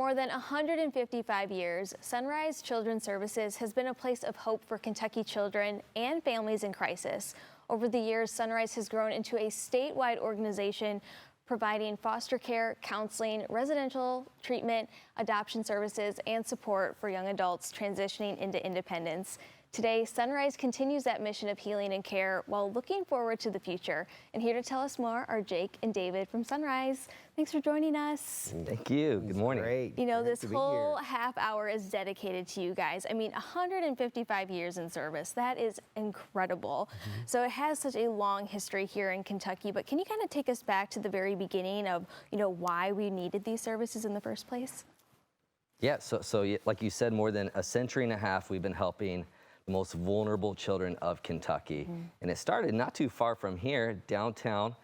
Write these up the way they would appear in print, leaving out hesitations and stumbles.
more than 155 years, Sunrise Children's Services has been a place of hope for Kentucky children and families in crisis. Over the years, Sunrise has grown into a statewide organization providing foster care, counseling, residential treatment, adoption services, and support for young adults transitioning into independence. Today, Sunrise continues that mission of healing and care while looking forward to the future. And here to tell us more are Jake and David from Sunrise. Thanks for joining us. Thank you. Good morning. Great. You know, this whole half hour is dedicated to you guys. I mean, 155 years in service. That is incredible. So it has such a long history here in Kentucky, but can you kind of take us back to the very beginning of, why we needed these services in the first place? Yeah, so like you said, more than a century and a half, we've been helping the most vulnerable children of Kentucky. And it started not too far from here, downtown.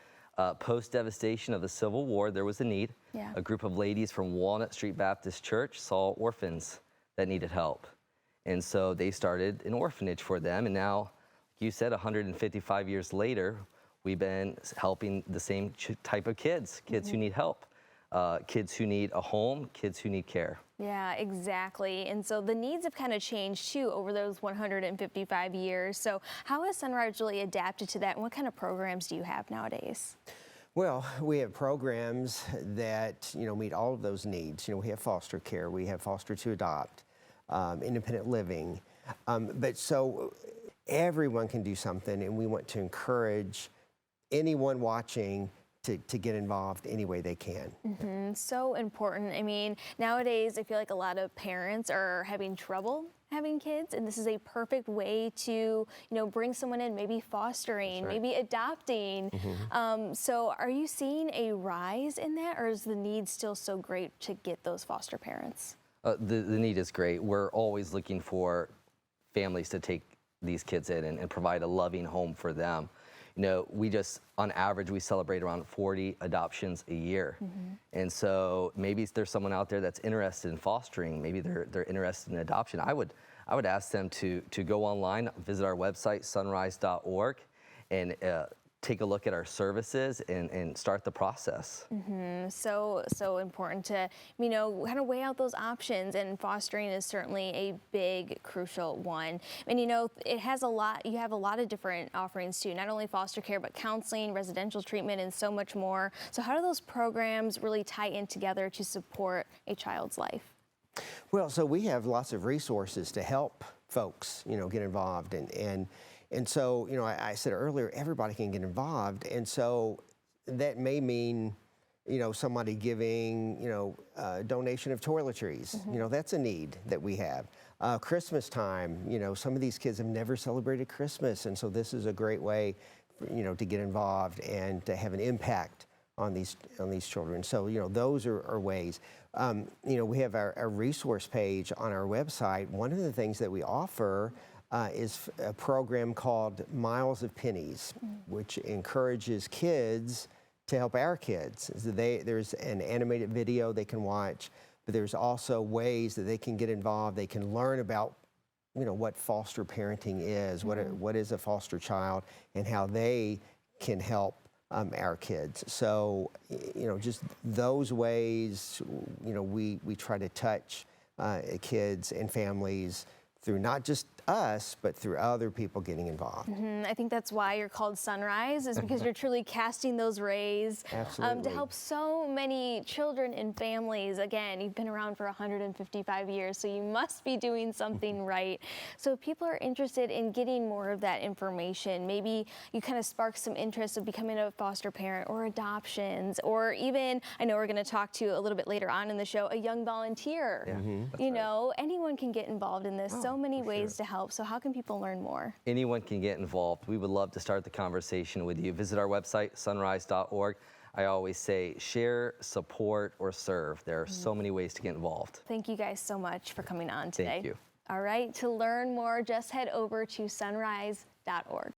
Post-devastation of the Civil War, there was a need. Yeah. A group of ladies from Walnut Street Baptist Church saw orphans that needed help. And so they started an orphanage for them. And now, like you said, 155 years later, we've been helping the same type of kids who need help. Kids who need a home, kids who need care. Yeah, exactly. And so the needs have kind of changed too over those 155 years. So how has Sunrise really adapted to that, and what kind of programs do you have nowadays? Well, we have programs that, meet all of those needs. We have foster care, we have foster to adopt, independent living. But so everyone can do something, and we want to encourage anyone watching to get involved any way they can. So important. I mean, nowadays I feel like a lot of parents are having trouble having kids, and this is a perfect way to, bring someone in, maybe fostering, maybe adopting. So are you seeing a rise in that, or is the need still so great to get those foster parents? The need is great. We're always looking for families to take these kids in and provide a loving home for them. We just, on average, we celebrate around 40 adoptions a year. And so maybe there's someone out there that's interested in fostering, maybe they're interested in adoption. I would ask them to go online, visit our website, sunrise.org, and take a look at our services and start the process. So important to, kind of weigh out those options, and fostering is certainly a big, crucial one. And it has you have a lot of different offerings too, not only foster care, but counseling, residential treatment, and so much more. So how do those programs really tie in together to support a child's life? Well, so we have lots of resources to help folks, get involved. And so, I said earlier, everybody can get involved. And so that may mean, somebody giving, a donation of toiletries. That's a need that we have. Christmas time, some of these kids have never celebrated Christmas. And so this is a great way, to get involved and to have an impact on these children. So, those are ways. We have our resource page on our website. One of the things that we offer is a program called Miles of Pennies, which encourages kids to help our kids. There's an animated video they can watch, but there's also ways that they can get involved. They can learn about, what foster parenting is, what is a foster child, and how they can help our kids. So, just those ways, we try to touch kids and families through not just us, but through other people getting involved. I think that's why you're called Sunrise, is because you're truly casting those rays to help so many children and families. Again, you've been around for 155 years, so you must be doing something right. So if people are interested in getting more of that information, maybe you kind of spark some interest of becoming a foster parent or adoptions, or even, I know we're going to talk to a little bit later on in the show, a young volunteer. Anyone can get involved in this. So many ways to help. So how can people learn more? Anyone can get involved. We would love to start the conversation with you. Visit our website, sunrise.org. I always say share, support, or serve. There are so many ways to get involved. Thank you guys so much for coming on today. Thank you. All right, to learn more, just head over to sunrise.org.